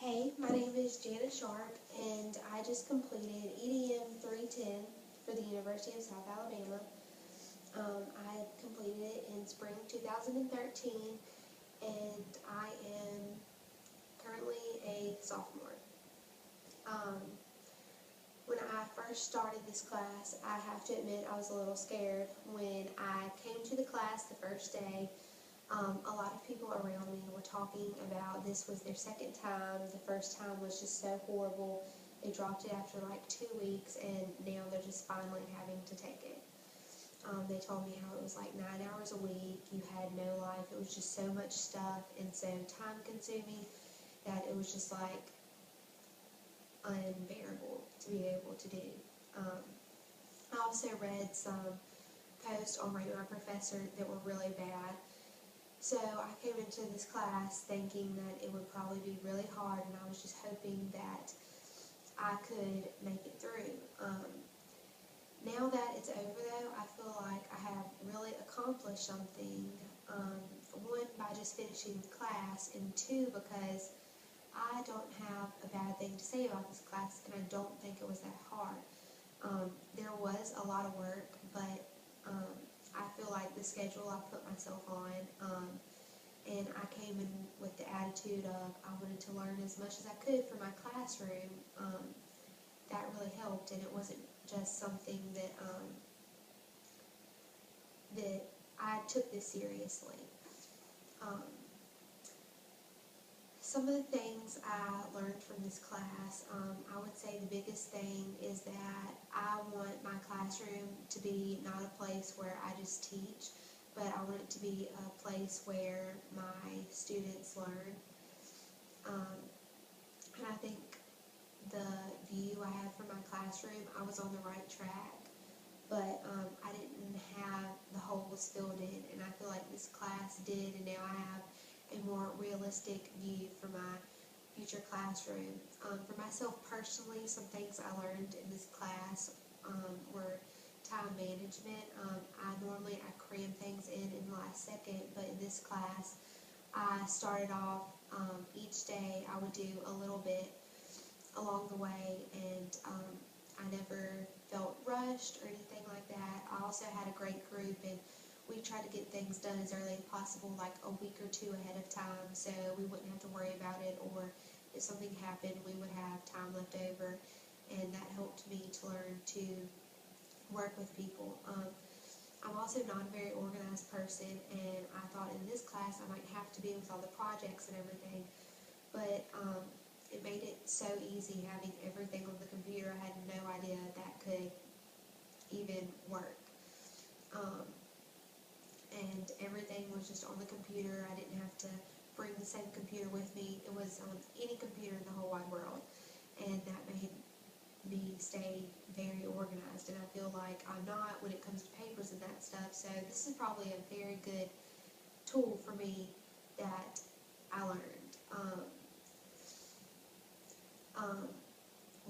Hey, my name is Jana Sharp, and I just completed EDM 310 for the University of South Alabama. I completed it in spring 2013, and I am currently a sophomore. Um, when I first started this class, I have to admit I was a little scared. When I came to the class the first day, a lot of people around me were talking about this was their second time. The first time was just so horrible. They dropped it after like 2 weeks, and now they're just finally having to take it. They told me how it was like 9 hours a week. You had no life. It was just so much stuff and so time consuming that it was just like unbearable to be able to do. Um, I also read some posts on Rate My Professor that were really bad. So I came into this class thinking that it would probably be really hard, and I was just hoping that I could make it through. Now that it's over though, I feel like I have really accomplished something. One, by just finishing the class, and two, because I don't have a bad thing to say about this class, and I don't think it was that hard. There was a lot of work, but I feel like the schedule I put myself on, and I came in with the attitude of I wanted to learn as much as I could for my classroom. That really helped, and it wasn't just something that I took this seriously. Um, some of the things I learned from this class, I would say the biggest thing is that I want my classroom to be not a place where I just teach, but I want it to be a place where my students learn. Um, and I think the view I had for my classroom, I was on the right track, but I didn't have the holes filled in, and I feel like this class did, and now I have a more realistic view for my future classroom. For myself personally, some things I learned in this class were time management. I cram things in the last second, but in this class, I started off each day. I would do a little bit along the way, and I never felt rushed or anything like that. I also had a great group, and we tried to get things done as early as possible, like a week or two ahead of time, so we wouldn't have to worry about it, or if something happened, we would have time left over, and that helped me to learn to work with people. I'm also not a very organized person, and I thought in this class I might have to be with all the projects and everything, but it made it so easy having everything on the computer. I had no idea that could even work. Um, and everything was just on the computer. I didn't have to bring the same computer with me. It was on any computer in the whole wide world, and that made me stay very organized, and I feel like I'm not when it comes to papers and that stuff. So this is probably a very good tool for me that I learned. Um,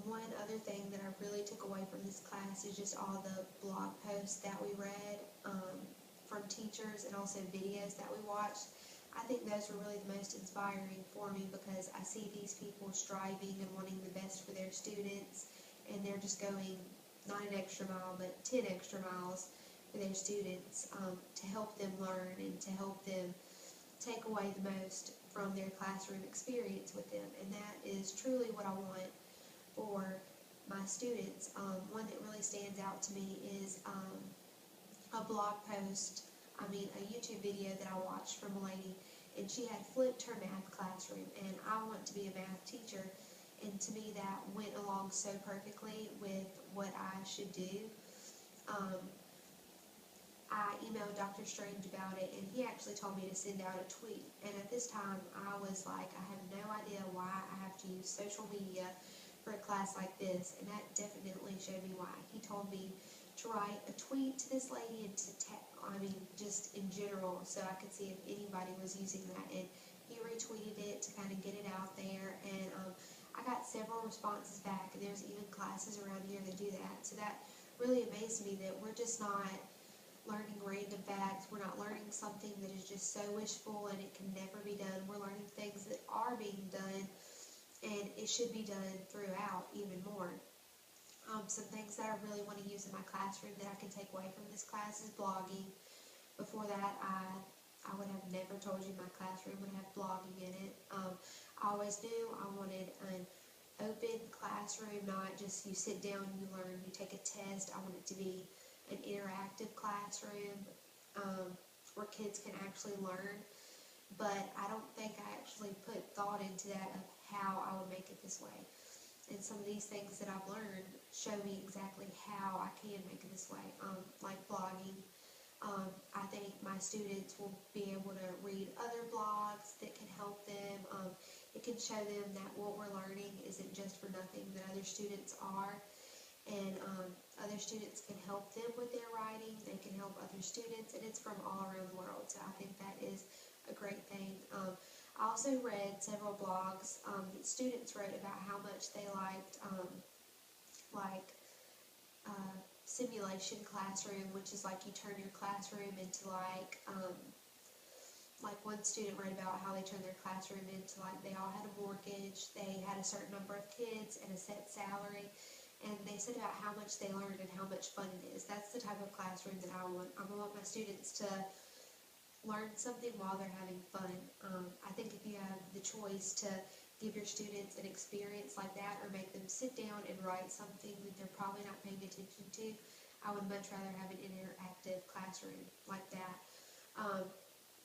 One other thing that I really took away from this class is just all the blog posts that we read from teachers, and also videos that we watched. I think those were really the most inspiring for me, because I see these people striving and wanting the best for their students, and they're just going not an extra mile but 10 extra miles for their students, to help them learn and to help them take away the most from their classroom experience with them. And that is truly what I want for my students. One that really stands out to me is a blog post, a YouTube video that I watched from a lady, and she had flipped her math classroom, and I want to be a math teacher, and to me that went along so perfectly with what I should do. Um, I emailed Dr. Strange about it, and he actually told me to send out a tweet. And at this time, I was like, I have no idea why I have to use social media for a class like this, and that definitely showed me why. He told me to write a tweet to this lady and to just in general, so I could see if anybody was using that. And he retweeted it to kind of get it out there, and I got several responses back, and there's even classes around here that do that. So that really amazed me that we're just not learning random facts. We're not learning something that is just so wishful and it can never be done. We're learning things that are being done, it should be done throughout even more. Some things that I really want to use in my classroom that I can take away from this class is blogging. Before that, I would have never told you my classroom would have blogging in it. I always knew I wanted an open classroom, not just you sit down and you learn, you take a test. I want it to be an interactive classroom where kids can actually learn. But I don't think I actually put thought into that of how I would make it this way. And some of these things that I've learned show me exactly how I can make it this way, like blogging. I think my students will be able to read other blogs that can help them. It can show them that what we're learning isn't just for nothing, that other students are, and other students can help them with their writing. They can help other students, and it's from all around the world. So I think that is a great thing. I also read several blogs that students wrote about how much they liked, like simulation classroom, which is like you turn your classroom into like one student wrote about how they turned their classroom into like they all had a mortgage, they had a certain number of kids and a set salary, and they said about how much they learned and how much fun it is. That's the type of classroom that I want. I want my students to learn something while they're having fun. I think if you have the choice to give your students an experience like that or make them sit down and write something that they're probably not paying attention to, I would much rather have an interactive classroom like that.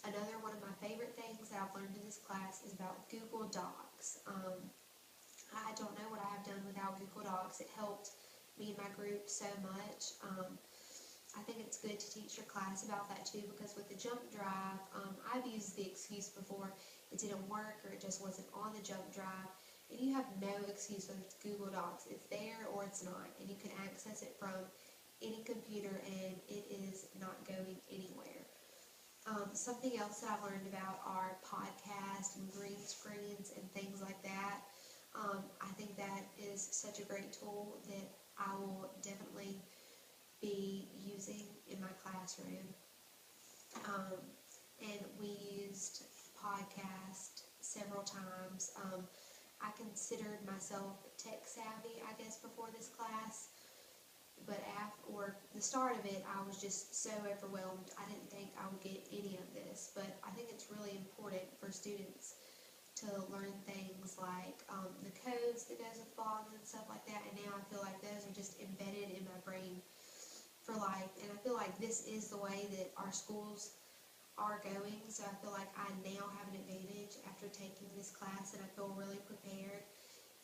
Another one of my favorite things that I've learned in this class is about Google Docs. I don't know what I have done without Google Docs. It helped me and my group so much. I think it's good to teach your class about that too, because with the jump drive, I've used the excuse before it didn't work or it just wasn't on the jump drive, and you have no excuse with Google Docs. It's there or it's not, and you can access it from any computer, and it is not going anywhere. Something else that I've learned about are podcasts and green screens and things like that. I think that is such a great tool that I will definitely be using in my classroom. And we used podcast several times. I considered myself tech savvy, I guess, before this class, but after the start of it, I was just so overwhelmed. I didn't think I would get any of this, but I think it's really important for students to learn things like the codes that goes with blogs and stuff like that, and now I feel like those are just embedded in my brain for life, and I feel like this is the way that our schools are going, so I feel like I now have an advantage after taking this class, and I feel really prepared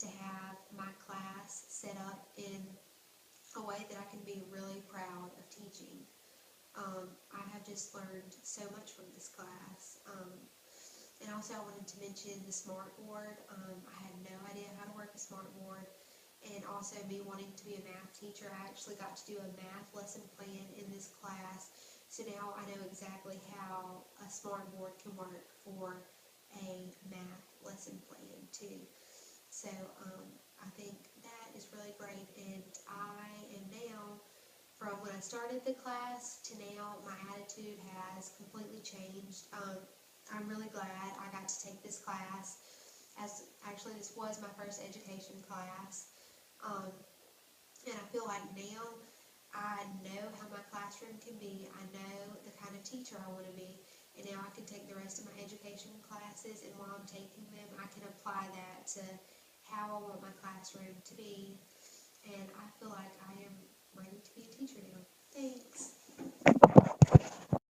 to have my class set up in a way that I can be really proud of teaching. I have just learned so much from this class. And also I wanted to mention the smart board. I had no idea how to work a smart board. And also me wanting to be a math teacher, I actually got to do a math lesson plan in this class. So now I know exactly how a smart board can work for a math lesson plan too. So I think that is really great, and I am now, from when I started the class to now, my attitude has completely changed. I'm really glad I got to take this class, as actually this was my first education class. And I feel like now I know how my classroom can be. I know the kind of teacher I want to be. And now I can take the rest of my education classes, and while I'm taking them, I can apply that to how I want my classroom to be.